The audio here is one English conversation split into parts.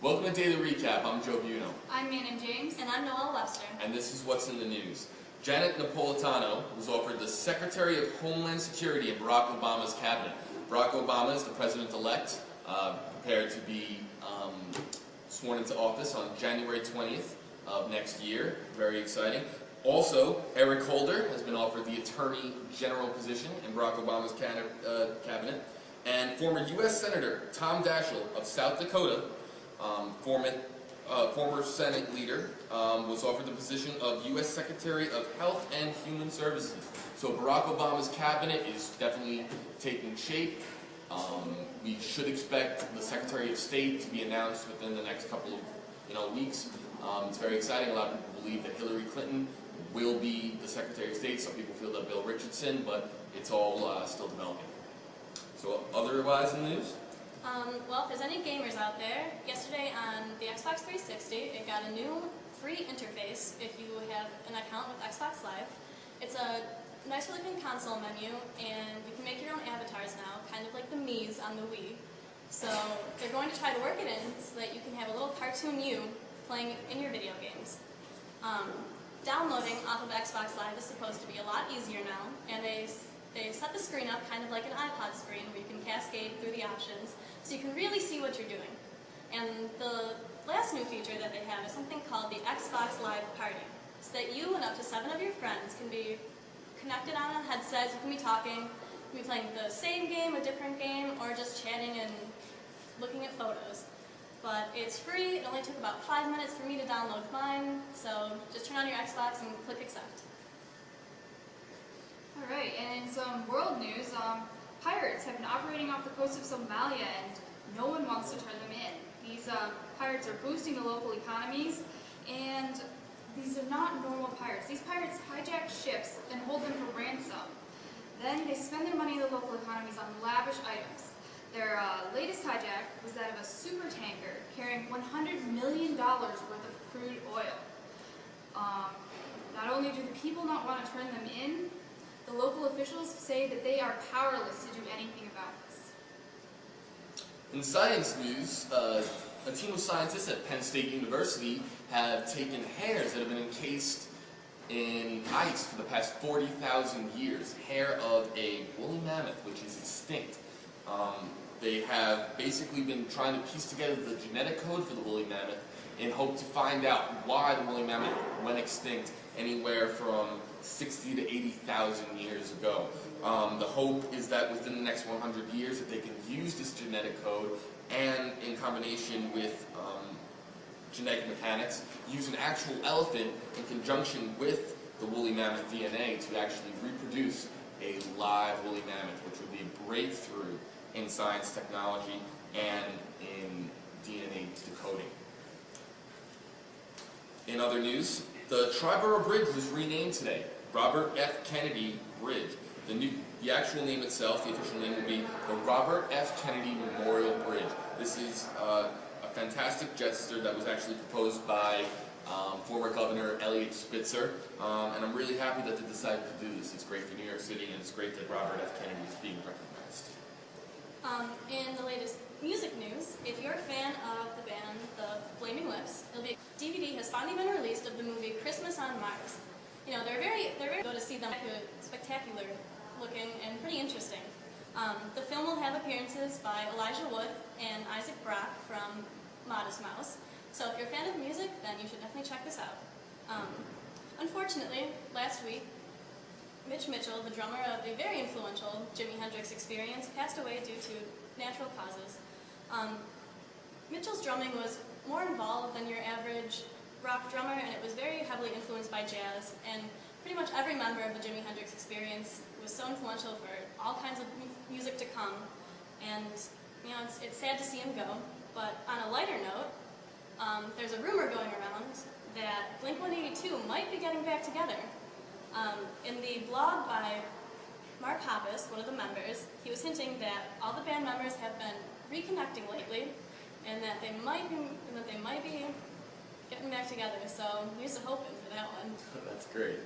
Welcome to Daily Recap. I'm Joe Buno. I'm Manon James. And I'm Noelle Webster. And this is what's in the news. Janet Napolitano was offered the Secretary of Homeland Security in Barack Obama's cabinet. Barack Obama is the president-elect, prepared to be sworn into office on January 20th of next year. Very exciting. Also, Eric Holder has been offered the Attorney General position in Barack Obama's cabinet. And former U.S. Senator Tom Daschle of South Dakota, former Senate leader, was offered the position of U.S. Secretary of Health and Human Services. So Barack Obama's cabinet is definitely taking shape. We should expect the Secretary of State to be announced within the next couple of weeks. It's very exciting. A lot of people believe that Hillary Clinton will be the Secretary of State. Some people feel that Bill Richardson, but it's all still developing. So otherwise in the news? Well, if there's any gamers out there, yesterday on the Xbox 360, it got a new free interface if you have an account with Xbox Live. It's a nice looking console menu, and you can make your own avatars now, kind of like the Mii's on the Wii. So they're going to try to work it in so that you can have a little cartoon you playing in your video games. Downloading off of Xbox Live is supposed to be a lot easier now, and they set the screen up kind of like an iPod screen where you can cascade through the options so you can really see what you're doing. And the last new feature that they have is something called the Xbox Live Party, so that you and up to 7 of your friends can be connected on a headset. You can be talking, you can be playing the same game, a different game, or just chatting and looking at photos. But it's free. It only took about 5 minutes for me to download mine, so just turn on your Xbox and click accept. Alright, and in some world news, pirates have been operating off the coast of Somalia and no one wants to turn them in. These pirates are boosting the local economies, and these are not normal pirates. These pirates hijack ships and hold them for ransom. Then they spend their money in the local economies on lavish items. Their latest hijack was that of a super tanker carrying $100 million worth of crude oil. Not only do the people not want to turn them in, the local officials say that they are powerless to do anything about this. In science news, a team of scientists at Penn State University have taken hairs that have been encased in ice for the past 40,000 years. Hair of a woolly mammoth, which is extinct. They have basically been trying to piece together the genetic code for the woolly mammoth in hope to find out why the woolly mammoth went extinct anywhere from 60 to 80,000 years ago. The hope is that within the next 100 years that they can use this genetic code and in combination with genetic mechanics, use an actual elephant in conjunction with the woolly mammoth DNA to actually reproduce a live woolly mammoth, which would be a breakthrough in science technology and in DNA decoding. In other news, the Triborough Bridge was renamed today, Robert F. Kennedy Bridge. The actual name itself, the official name, will be the Robert F. Kennedy Memorial Bridge. This is a fantastic gesture that was actually proposed by former Governor Eliot Spitzer, and I'm really happy that they decided to do this. It's great for New York City, and it's great that Robert F. Kennedy is being recognized. In the latest music news, if you're a fan of the band The Flaming Lips, DVD has finally been released of the movie Christmas on Mars. You know, they're very go to see them. Spectacular looking and pretty interesting. The film will have appearances by Elijah Wood and Isaac Brock from Modest Mouse. So if you're a fan of music, then you should definitely check this out. Unfortunately, last week, Mitch Mitchell, the drummer of the very influential Jimi Hendrix Experience, passed away due to natural causes. Mitchell's drumming was more involved than your average rock drummer, and it was very heavily influenced by jazz, and pretty much every member of the Jimi Hendrix Experience was so influential for all kinds of music to come, and you know, it's sad to see him go. But on a lighter note, there's a rumor going around that Blink-182 might be getting back together. In the blog by Mark Hoppus, one of the members, he was hinting that all the band members have been reconnecting lately, and that they might be getting back together. So here's to hoping for that one. That's great.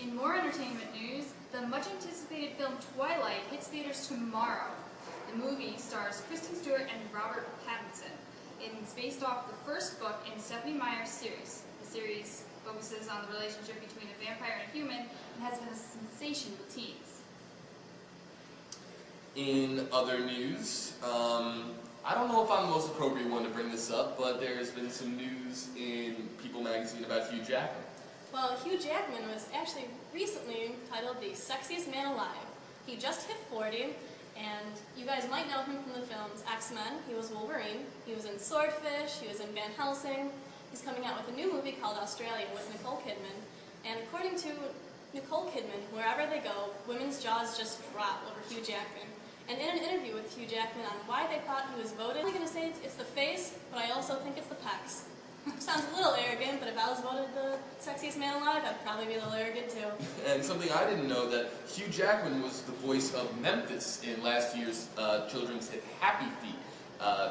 In more entertainment news, the much-anticipated film Twilight hits theaters tomorrow. The movie stars Kristen Stewart and Robert Pattinson. It's based off the first book in Stephanie Meyer's series. The series focuses on the relationship between a vampire and a human and has been a sensation with teens. In other news, I don't know if I'm the most appropriate one to bring this up, but there's been some news in People magazine about Hugh Jackman. Well, Hugh Jackman was actually recently titled the sexiest man alive. He just hit 40, and you guys might know him from the films X-Men. He was Wolverine. He was in Swordfish. He was in Van Helsing. He's coming out with a new movie called Australia with Nicole Kidman. And according to Nicole Kidman, wherever they go, women's jaws just drop over Hugh Jackman. And in an interview with Hugh Jackman on why they thought he was voted, I'm going to say it's the face, but I also think it's the pecs. Sounds a little arrogant, but if I was voted the sexiest man alive, I'd probably be a little arrogant too. And something I didn't know, that Hugh Jackman was the voice of Memphis in last year's children's hit Happy Feet.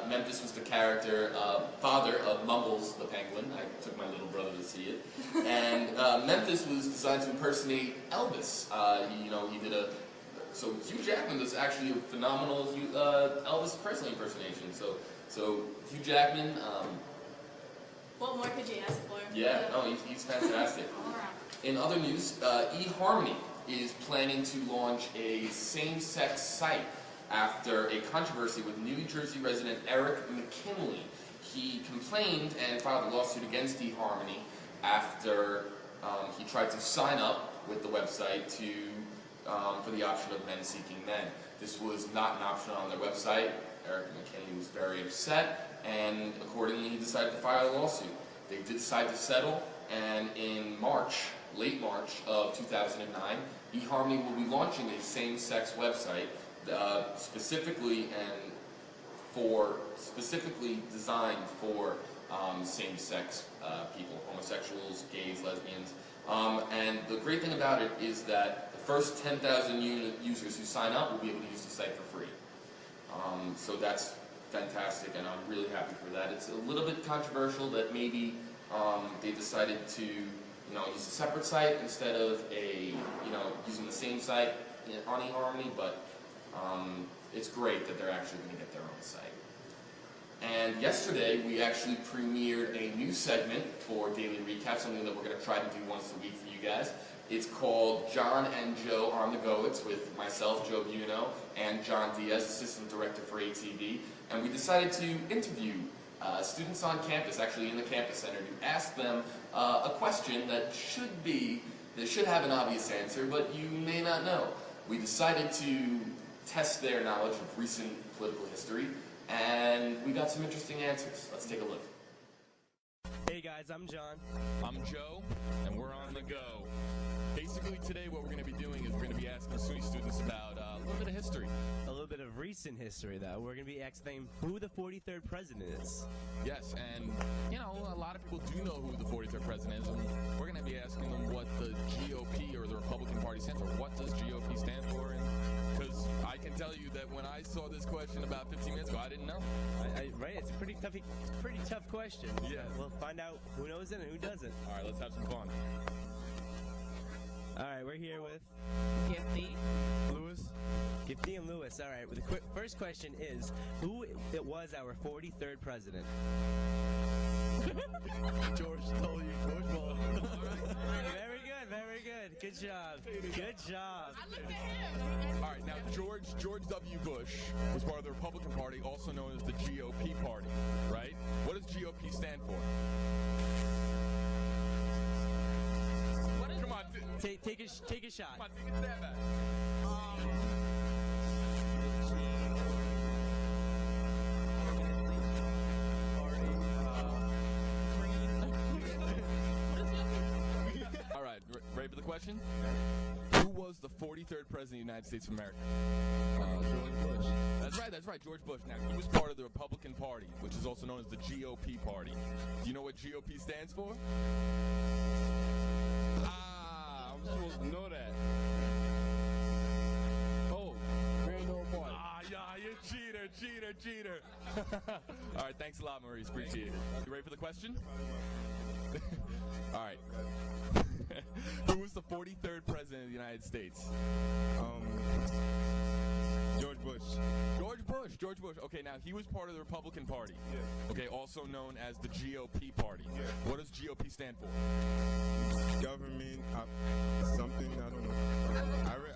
Memphis was the character, father of Mumbles the penguin. I took my little brother to see it. And Memphis was designed to impersonate Elvis. He did a... So Hugh Jackman was actually a phenomenal Elvis Presley impersonation. So Hugh Jackman... what more could you ask for? Yeah, no, he's fantastic. In other news, eHarmony is planning to launch a same-sex site after a controversy with New Jersey resident Eric McKinley. He complained and filed a lawsuit against eHarmony after he tried to sign up with the website for the option of men seeking men. This was not an option on their website. Eric McKinley was very upset, and accordingly he decided to file a lawsuit. They did decide to settle, and in late March of 2009, eHarmony will be launching a same-sex website specifically designed for same-sex people, homosexuals, gays, lesbians. And the great thing about it is that the first 10,000 users who sign up will be able to use the site for free. So that's fantastic, and I'm really happy for that. It's a little bit controversial that maybe they decided to, use a separate site instead of using the same site on eHarmony, but it's great that they're actually going to get their own site. And yesterday, we actually premiered a new segment for Daily Recap, something that we're going to try to do once a week for you guys. It's called John and Joe are on the Go. It's with myself, Joe Buno, and John Diaz, Assistant Director for ATV. And we decided to interview students on campus, actually in the campus center, to ask them a question that should have an obvious answer, but you may not know. We decided to test their knowledge of recent political history, and we got some interesting answers. Let's take a look. Hey guys, I'm John. I'm Joe, and we're on the go. Basically today what we're going to be doing is we're going to be asking SUNY students about a little bit of history. A little bit of recent history, though. We're going to be asking them who the 43rd president is. Yes, and, a lot of people do know who the 43rd president is, and we're going to be asking them what the GOP or the Republican Party stands for. What does GOP stand for? Because I can tell you that when I saw this question about 15 minutes ago, I didn't know. Right, it's a pretty tough question. Yeah. We'll find out who knows it and who doesn't. All right, let's have some fun. All right, we're here with Gifty. Lewis? Gifty and Lewis. All right, the first question is, who was our 43rd president? George W. Bush. Very good. Good job. I looked at him. All right, now George W. Bush was part of the Republican Party, also known as the GOP Party, right? What does GOP stand for? Come on, Take a shot. Come on, take a stab at it. All right, ready for the question? Who was the 43rd president of the United States of America? George Bush. That's right, George Bush. Now, he was part of the Republican Party, which is also known as the GOP Party. Do you know what GOP stands for? I'm supposed to know that. Oh, grand old boy. Yeah, you cheater. All right, thanks a lot, Maurice. Appreciate it. You ready for the question? All right. Who was the 43rd president of the United States? George Bush. George Bush. George Bush. Okay, now he was part of the Republican Party. Yeah. Okay, also known as the GOP Party. Yeah. What does GOP stand for? Government, something, I don't know.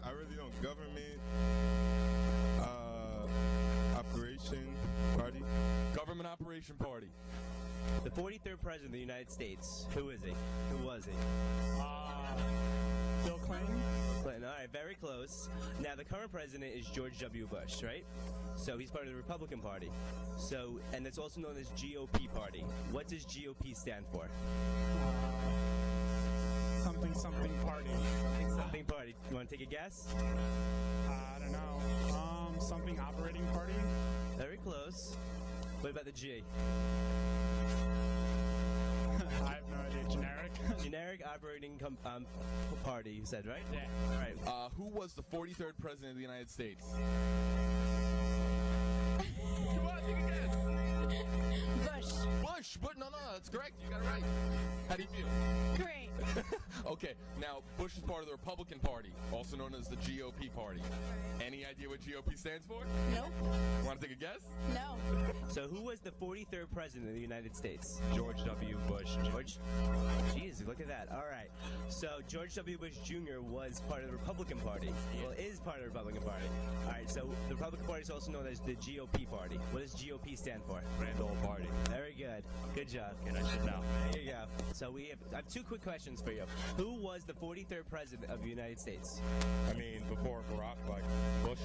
I really don't. Government, operation party. Government Operation Party. The 43rd president of the United States. Who is he? Who was he? Bill Clinton. Clinton. All right, very close. Now, the current president is George W. Bush, right? So he's part of the Republican Party. So, and it's also known as GOP Party. What does GOP stand for? Something party. Something party. You want to take a guess? I don't know. Something operating party. Very close. What about the G? I have no idea. Generic. Generic operating party, you said, right? Yeah. All right. Who was the 43rd president of the United States? Bush. Bush, but no, that's correct. You got it right. How do you feel? Great. Okay, now Bush is part of the Republican Party, also known as the GOP Party. Any idea what GOP stands for? Nope. Want to take a guess? No. So who was the 43rd president of the United States? George W. Bush. George? Jeez, look at that. All right. So George W. Bush Jr. was part of the Republican Party. Well, is part of the Republican Party. All right, so the Republican Party is also known as the GOP Party. What does GOP stand for? Grand Old Party. Very good. Good job. And I should know. There you go. So I have two quick questions for you. Who was the 43rd president of the United States? I mean, before Barack, like Bush.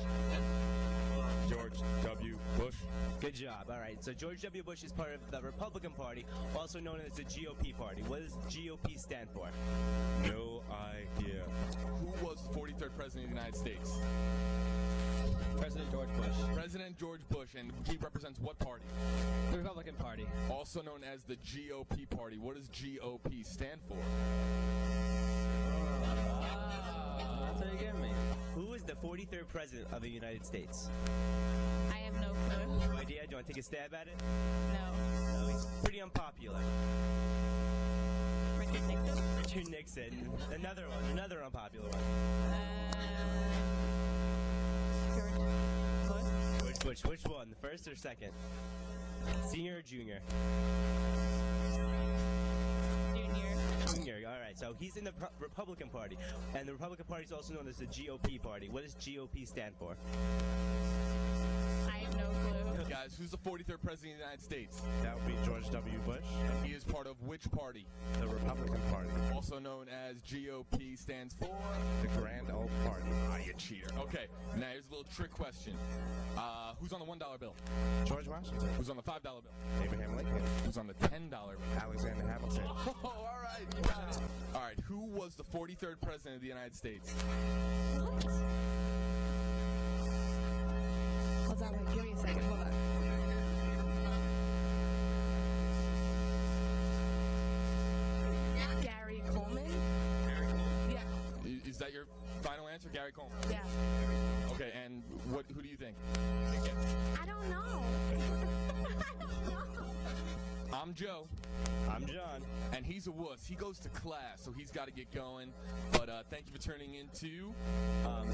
George W. Bush. Good job. All right. So George W. Bush is part of the Republican Party, also known as the GOP Party. What does GOP stand for? No idea. Who was the 43rd president of the United States? President George Bush. President George Bush, and he represents what party? The Republican Party. Also known as the GOP Party. What does GOP stand for? That's what you give me. Who is the 43rd president of the United States? I have no clue. No idea? Do you want to take a stab at it? No. No, he's pretty unpopular. Richard Nixon? Richard Nixon. Another one. Another unpopular one. George Bush? George Bush. Which one? The first or second? Senior or junior? Junior. All right. So he's in the Republican Party, and the Republican Party is also known as the GOP Party. What does GOP stand for? I have no clue. Guys, who's the 43rd president of the United States? That would be George W. Bush. And he is part of which party? The Republican Party. Also known as GOP stands for? The Grand Old Party. Ah, you cheater. Okay, now here's a little trick question. Who's on the $1 bill? George Washington. Who's on the $5 bill? Abraham Lincoln. Who's on the $10 bill? Alexander Hamilton. Oh, all right, you got it. All right, who was the 43rd president of the United States? What? Hold on, wait, give me a second. Hold on. Gary Coleman? Yeah. Is that your final answer, Gary Coleman? Yeah. Okay, and who do you think? I don't know. I don't know. I'm Joe. I'm John. And he's a wuss. He goes to class, so he's got to get going. But thank you for turning into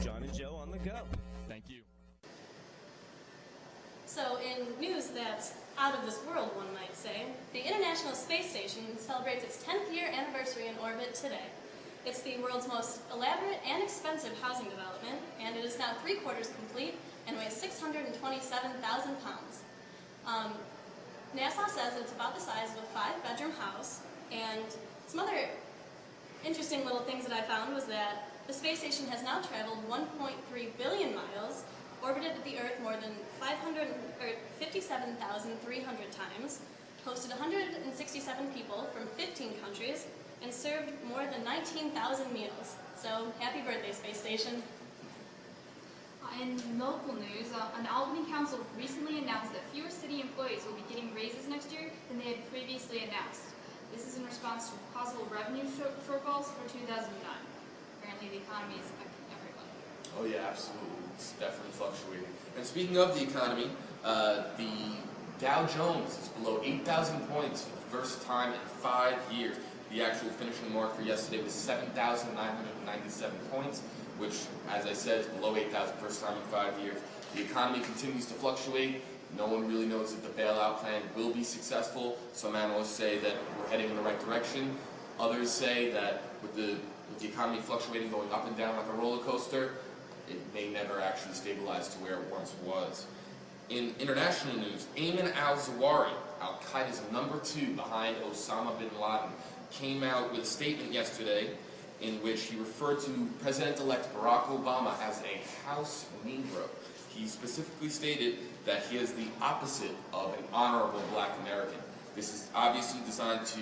John and Joe on the go. Thank you. So in news that's out of this world, one might say, the International Space Station celebrates its 10th year anniversary in orbit today. It's the world's most elaborate and expensive housing development, and it is now 3/4 complete and weighs 627,000 pounds. NASA says it's about the size of a 5-bedroom house, and some other interesting little things that I found was that the space station has now traveled 1.3 billion miles, orbited the Earth more than 57,300 times, hosted 167 people from 15 countries, and served more than 19,000 meals. So, happy birthday, space station. In local news, an Albany council recently announced that fewer city employees will be getting raises next year than they had previously announced. This is in response to possible revenue shortfalls for 2009. Apparently the economy is affecting everyone. Oh yeah, absolutely. It's definitely fluctuating. And speaking of the economy, the Dow Jones is below 8,000 points for the first time in 5 years. The actual finishing mark for yesterday was 7,997 points, which, as I said, is below 8,000 first time in 5 years. The economy continues to fluctuate. No one really knows if the bailout plan will be successful. Some analysts say that we're heading in the right direction. Others say that with the economy fluctuating, going up and down like a roller coaster, it may never actually stabilize to where it once was. In international news, Ayman al-Zawahiri, Al-Qaeda's #2 behind Osama bin Laden, came out with a statement yesterday in which he referred to President-elect Barack Obama as a house Negro. He specifically stated that he is the opposite of an honorable black American. This is obviously designed to,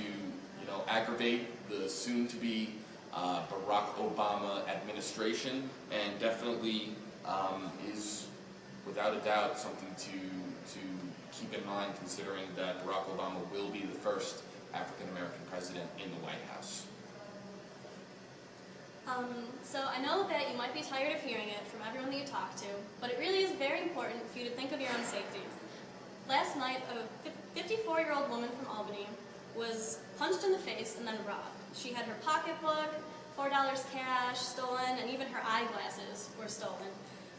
aggravate the soon-to-be Barack Obama administration, and definitely is, without a doubt, something to keep in mind, considering that Barack Obama will be the first African-American president in the White House. So I know that you might be tired of hearing it from everyone that you talk to, but it really is very important for you to think of your own safety. Last night, a 54-year-old woman from Albany was punched in the face and then robbed. She had her pocketbook, $4 cash stolen, and even her eyeglasses were stolen.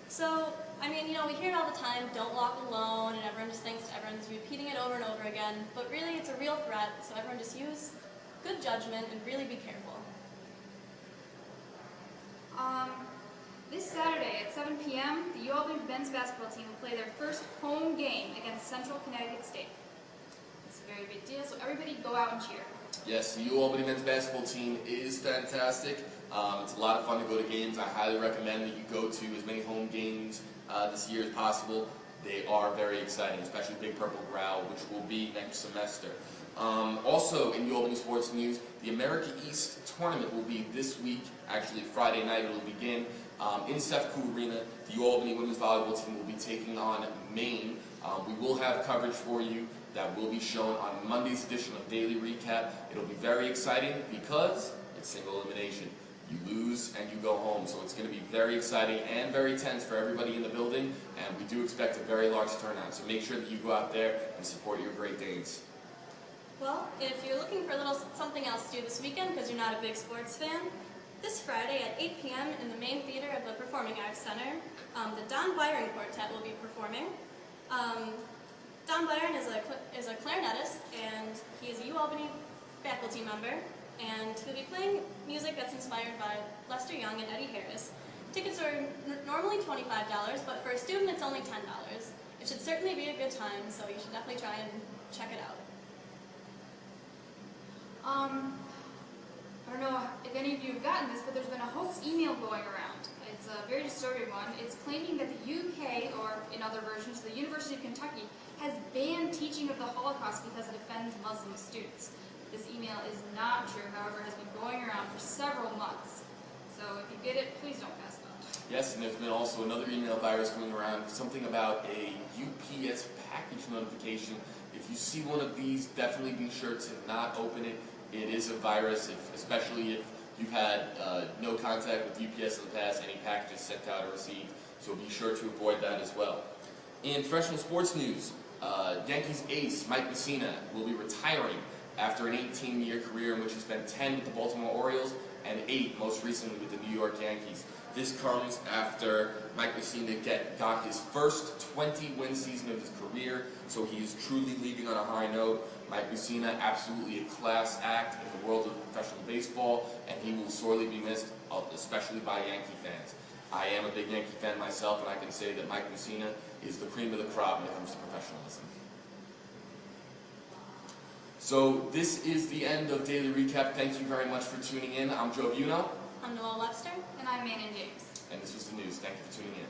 So, we hear it all the time, don't walk alone, and everyone just thinks everyone's repeating it over and over again, but really it's a real threat, so everyone just use good judgment and really be careful. This Saturday at 7 p.m., the UAlbany men's basketball team will play their first home game against Central Connecticut State. It's a very big deal, so everybody go out and cheer. Yes, the UAlbany men's basketball team is fantastic. It's a lot of fun to go to games. I highly recommend that you go to as many home games this year as possible. They are very exciting, especially Big Purple Growl, which will be next semester. Also, in UAlbany sports news, the America East tournament will be this week. Actually, Friday night it will begin. In Sefco Arena, the UAlbany women's volleyball team will be taking on Maine. We will have coverage for you that will be shown on Monday's edition of Daily Recap. It'll be very exciting because it's single elimination. You lose and you go home, so it's going to be very exciting and very tense for everybody in the building, and we do expect a very large turnout, so make sure that you go out there and support your Great Danes. Well, if you're looking for a little something else to do this weekend because you're not a big sports fan, this Friday at 8 p.m. in the main theater of the Performing Arts Center, the Don Byron Quartet will be performing. Don Byron is a clarinetist, and he is a UAlbany faculty member, and he'll be playing music that's inspired by Lester Young and Eddie Harris. Tickets are normally $25, but for a student it's only $10. It should certainly be a good time, so you should definitely try and check it out. I don't know if any of you have gotten this, but there's been a hoax email going around. It's a very disturbing one. It's claiming that the UK, or in other versions, the University of Kentucky, has banned teaching of the Holocaust because it offends Muslim students. This email is not true, however, it has been going around for several months. So if you get it, please don't pass it on. Yes, and there's been also another email virus going around, something about a UPS package notification. If you see one of these, definitely be sure to not open it. It is a virus, especially if you've had no contact with UPS in the past, any packages sent out or received, so be sure to avoid that as well. In professional sports news, Yankees ace Mike Mussina will be retiring after an 18-year career in which he spent 10 with the Baltimore Orioles and 8 most recently with the New York Yankees. This comes after Mike Mussina got his first 20-win season of his career, so he is truly leaving on a high note. Mike Mussina, absolutely a class act in the world of professional baseball, and he will sorely be missed, especially by Yankee fans. I am a big Yankee fan myself, and I can say that Mike Mussina is the cream of the crop when it comes to professionalism. So this is the end of Daily Recap. Thank you very much for tuning in. I'm Joe Buno. I'm Noel Webster. And I'm Manon James. And this was the news. Thank you for tuning in.